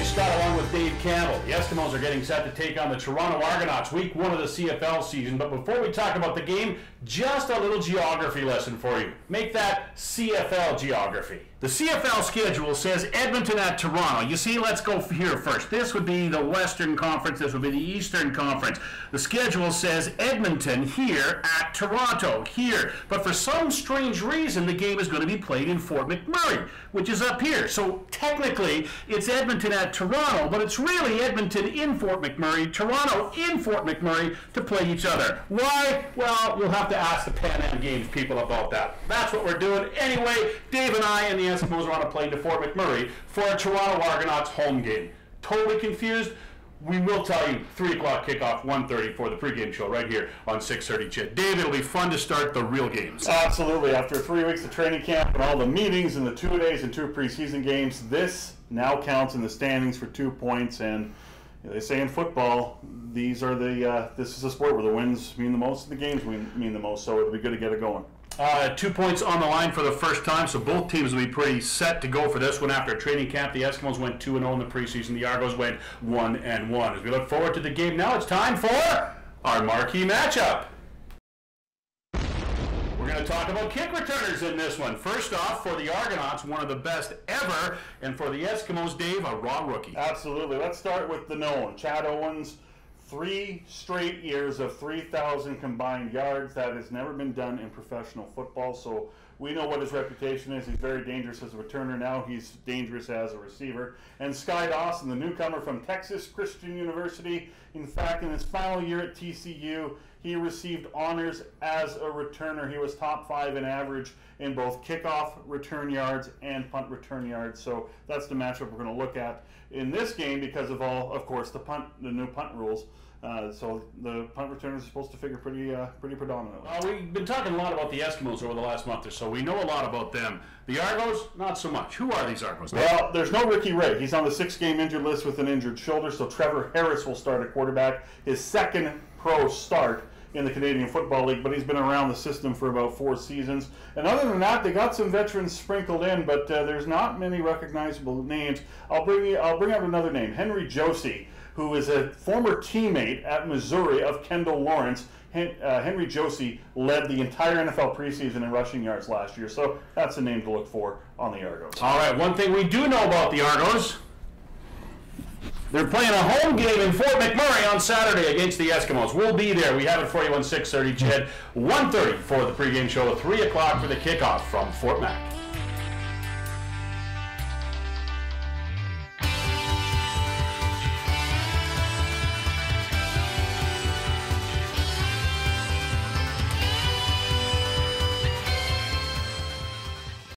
Scott along with Dave Campbell. The Eskimos are getting set to take on the Toronto Argonauts, week 1 of the CFL season. But before we talk about the game, just a little geography lesson for you. Make that CFL geography. The CFL schedule says Edmonton at Toronto. You see, let's go here first. This would be the Western Conference. This would be the Eastern Conference. The schedule says Edmonton here at Toronto here. But for some strange reason, the game is going to be played in Fort McMurray, which is up here. So technically, it's Edmonton at Toronto, but it's really Edmonton in Fort McMurray, Toronto in Fort McMurray to play each other. Why? Well, you'll have to ask the Pan Am Games people about that. That's what we're doing. Anyway, Dave and I and the Eskimos are on a plane to Fort McMurray for a Toronto Argonauts home game. Totally confused? We will tell you. 3 o'clock kickoff, 1:30 for the pregame show right here on 630 CHED. Dave, it'll be fun to start the real games. Absolutely. After 3 weeks of training camp and all the meetings and the 2 days and 2 preseason games, this now counts in the standings for 2 points. And they say in football, this is a sport where the wins mean the most and the games mean the most. So it'll be good to get it going. 2 points on the line for the first time, so both teams will be pretty set to go for this one after training camp. The Eskimos went 2-0 in the preseason. The Argos went 1-1. As we look forward to the game now, it's time for our marquee matchup. We're going to talk about kick returners in this one. First off, for the Argonauts, one of the best ever, and for the Eskimos, Dave, a raw rookie. Absolutely. Let's start with the known. Chad Owens. 3 straight years of 3,000 combined yards. That has never been done in professional football, so we know what his reputation is. He's very dangerous as a returner now. He's dangerous as a receiver. And Sky Dawson, the newcomer from Texas Christian University. In fact, in his final year at TCU, he received honors as a returner. He was top 5 in average in both kickoff return yards and punt return yards. So that's the matchup we're going to look at in this game because of of course, the new punt rules. So the punt returners are supposed to figure pretty predominantly. We've been talking a lot about the Eskimos over the last month or so. We know a lot about them. The Argos, not so much. Who are these Argos? Well, there's no Ricky Ray. He's on the 6-game injured list with an injured shoulder, so Trevor Harris will start at quarterback. His second pro start in the Canadian Football League, but he's been around the system for about 4 seasons. And other than that, they got some veterans sprinkled in, but there's not many recognizable names. I'll bring out another name, Henry Josie, who is a former teammate at Missouri of Kendall Lawrence. Henry Josie led the entire NFL preseason in rushing yards last year, so that's a name to look for on the Argos. All right, one thing we do know about the Argos, they're playing a home game in Fort McMurray on Saturday against the Eskimos. We'll be there. We have it for you on 630 CHED, 1:30 for the pregame show, 3 o'clock for the kickoff from Fort Mac.